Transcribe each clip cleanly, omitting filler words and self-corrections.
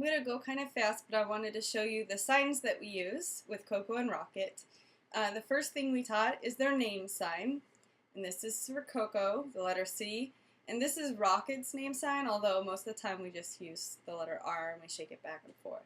I'm going to go kind of fast, but I wanted to show you the signs that we use with Coco and Rocket. The first thing we taught is their name sign, and this is for Coco, the letter C, and this is Rocket's name sign, although most of the time we just use the letter R and we shake it back and forth.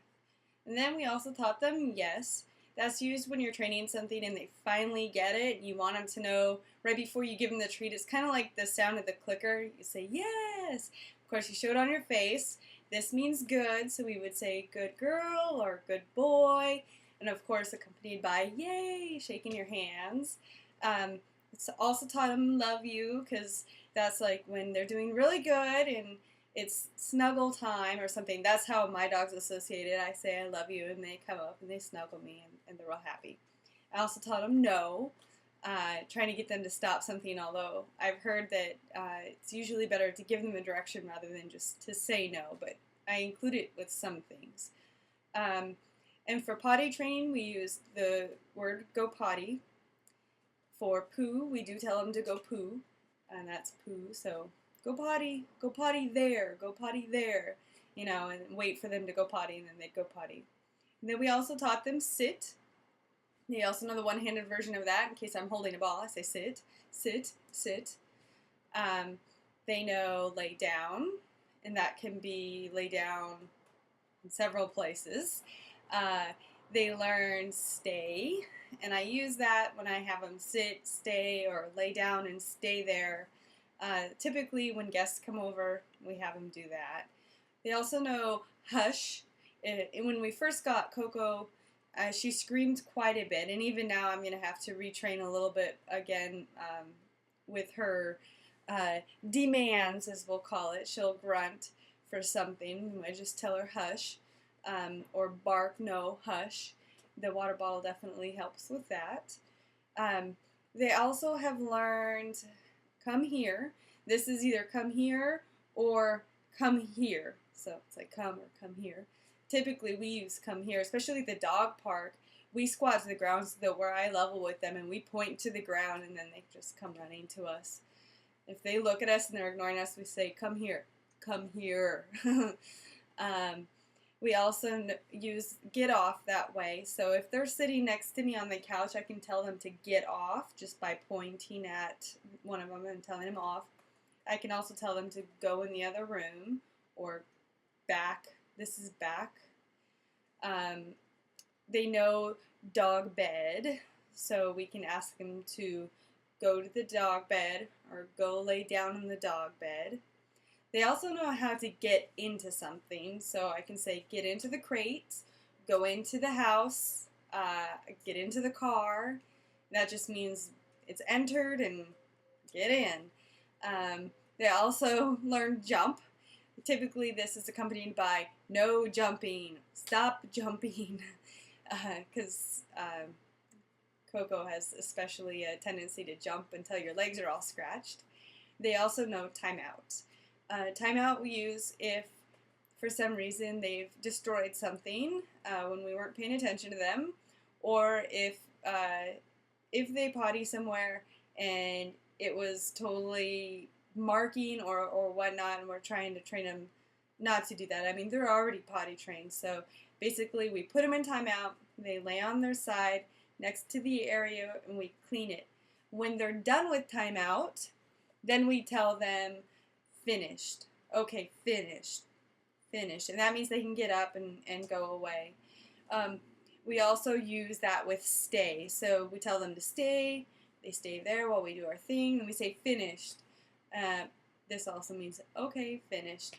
And then we also taught them yes. That's used when you're training something and they finally get it. You want them to know right before you give them the treat. It's kind of like the sound of the clicker. You say yes. Of course, you show it on your face. This means good, so we would say good girl or good boy. And of course, accompanied by yay, shaking your hands. It's also taught them love you, because that's like when they're doing really good and it's snuggle time or something. That's how my dogs associate it. I say I love you and they come up and they snuggle me and they're real happy. I also taught them no, trying to get them to stop something, although I've heard that it's usually better to give them a direction rather than just to say no, but I include it with some things. And for potty train, we use the word go potty. For poo, we do tell them to go poo, and that's poo, so go potty there, go potty there, you know, and wait for them to go potty, and then they'd go potty. And then we also taught them sit. They also know the one-handed version of that. In case I'm holding a ball, I say sit, sit, sit. They know lay down, and that can be lay down in several places. They learn stay, and I use that when I have them sit, stay, or lay down and stay there. Typically when guests come over, we have them do that. They also know hush. When we first got Coco, she screamed quite a bit, and even now I'm going to have to retrain a little bit again with her demands, as we'll call it. She'll grunt for something. I just tell her hush, or bark, no, hush. The water bottle definitely helps with that. They also have learned come here. This is either come here or come here. So it's like come or come here. Typically we use come here, especially at the dog park. We squat to the ground so that we're eye level with them, and we point to the ground, and then they just come running to us. If they look at us and they're ignoring us, we say come here, come here. We also use get off that way. So if they're sitting next to me on the couch, I can tell them to get off just by pointing at one of them and telling them off. I can also tell them to go in the other room or back. This is back. They know dog bed, so we can ask them to go to the dog bed or go lay down in the dog bed. They also know how to get into something, so I can say get into the crate, go into the house, get into the car. That just means it's entered and get in. They also learn jump. Typically this is accompanied by no jumping, stop jumping, because Coco has especially a tendency to jump until your legs are all scratched. They also know timeout. Timeout we use if, for some reason, they've destroyed something when we weren't paying attention to them, or if they potty somewhere and it was totally marking or whatnot, and we're trying to train them not to do that. I mean, they're already potty trained, so basically we put them in timeout, they lay on their side next to the area, and we clean it. When they're done with timeout, then we tell them finished. Okay, finished. Finished. And that means they can get up and go away. We also use that with stay. So we tell them to stay. They stay there while we do our thing. And we say finished. This also means, okay, finished.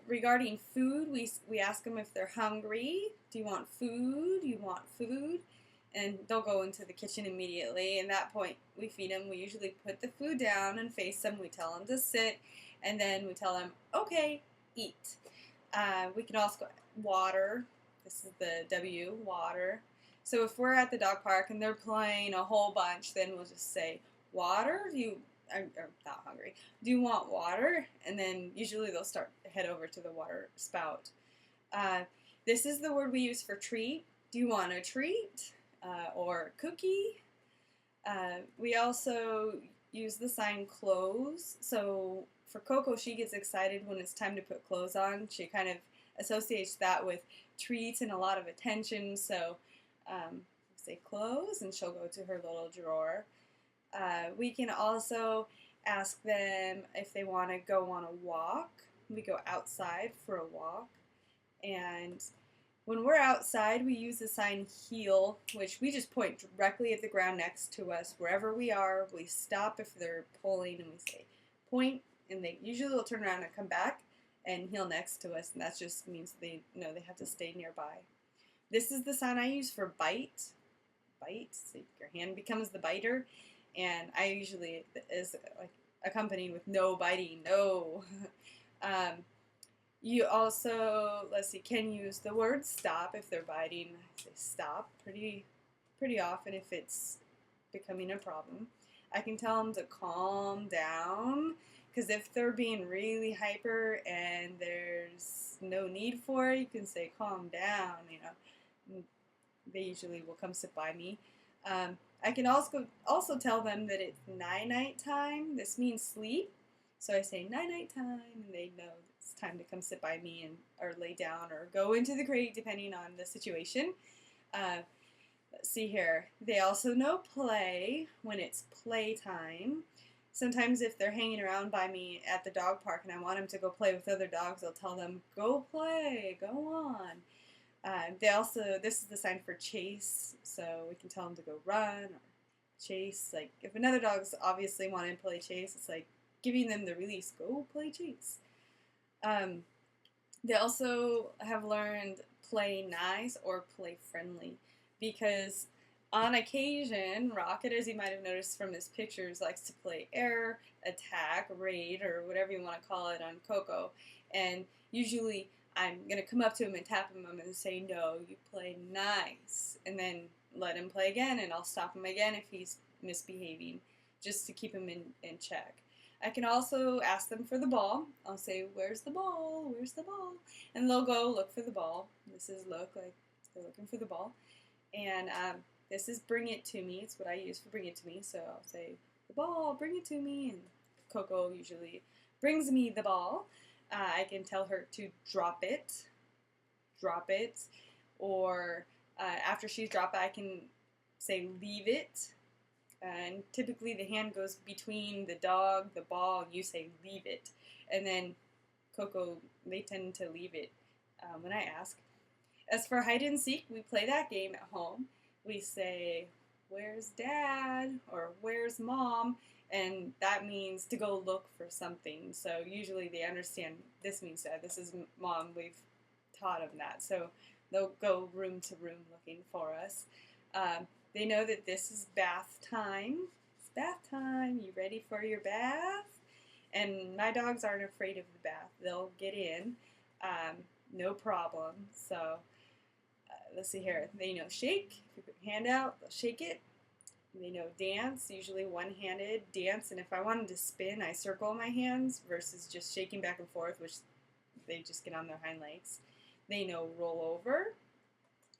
Regarding food, we ask them if they're hungry. Do you want food? Do you want food? And they'll go into the kitchen immediately. And at that point, we feed them. We usually put the food down and face them. We tell them to sit. And then we tell them, okay, eat. We can also go water. This is the W, water. So if we're at the dog park and they're playing a whole bunch, then we'll just say, water? I'm not hungry. Do you want water? And then usually they'll head over to the water spout. This is the word we use for treat. Do you want a treat? Or cookie. We also use the sign close. So for Coco, she gets excited when it's time to put clothes on. She kind of associates that with treats and a lot of attention. So say clothes, and she'll go to her little drawer. We can also ask them if they want to go on a walk. We go outside for a walk. And when we're outside, we use the sign heel, which we just point directly at the ground next to us. Wherever we are, we stop if they're pulling, and we say point, and they usually will turn around and come back and heel next to us, and that just means they know they have to stay nearby. This is the sign I use for bite. Bite, so your hand becomes the biter, and I usually is like accompanied with no biting, no. You also, let's see, can use the word stop if they're biting. I say stop pretty often if it's becoming a problem. I can tell them to calm down, because if they're being really hyper and there's no need for it, you can say calm down, you know. They usually will come sit by me. I can also tell them that it's night-night time. This means sleep. So I say night-night time, and they know it's time to come sit by me and or lay down or go into the crate, depending on the situation. Let's see here. They also know play when it's playtime. Sometimes if they're hanging around by me at the dog park and I want them to go play with other dogs, I'll tell them, go play, go on. This is the sign for chase, so we can tell them to go run or chase. Like if another dog's obviously wanting to play chase, it's like giving them the release, go play chase. They also have learned play nice or play friendly, because on occasion, Rocket, as you might have noticed from his pictures, likes to play air, attack, raid, or whatever you want to call it on Coco. And usually I'm going to come up to him and tap him and say, no, you play nice. And then let him play again, and I'll stop him again if he's misbehaving, just to keep him in check. I can also ask them for the ball. I'll say, where's the ball? Where's the ball? And they'll go look for the ball. This is look, like they're looking for the ball. And this is bring it to me. It's what I use for bring it to me. So I'll say, the ball, bring it to me. And Coco usually brings me the ball. I can tell her to drop it. Or after she's dropped it, I can say leave it. And typically the hand goes between the dog, the ball, and you say leave it. And then Coco, they tend to leave it when I ask. As for hide and seek, we play that game at home. We say, where's dad? Or where's mom? And that means to go look for something. So usually they understand this means dad, this is mom. We've taught them that. So they'll go room to room looking for us. They know that this is bath time. It's bath time. You ready for your bath? And my dogs aren't afraid of the bath. They'll get in, no problem. So let's see here. They know shake. If you put your hand out, they'll shake it. They know dance, usually one-handed dance. And if I wanted to spin, I circle my hands versus just shaking back and forth, which they just get on their hind legs. They know roll over.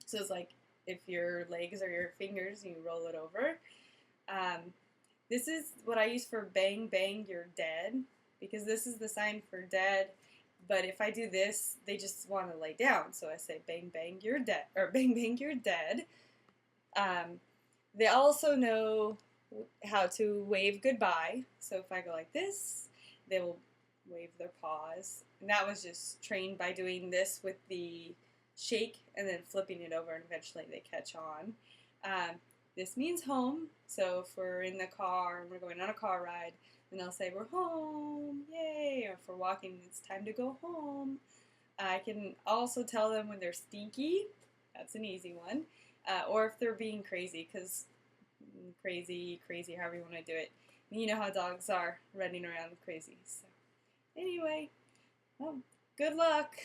So it's like, if your legs or your fingers, you roll it over. This is what I use for bang, bang, you're dead, because this is the sign for dead. But if I do this, they just want to lay down. So I say bang, bang, you're dead, or bang, bang, you're dead. They also know how to wave goodbye. So if I go like this, they will wave their paws. And that was just trained by doing this with the shake and then flipping it over, and eventually they catch on. This means home, so if we're in the car and we're going on a car ride, then I'll say we're home, yay, or if we're walking, it's time to go home. I can also tell them when they're stinky, that's an easy one, or if they're being crazy, because crazy, however you want to do it. You know how dogs are, running around crazy. So anyway, well, good luck.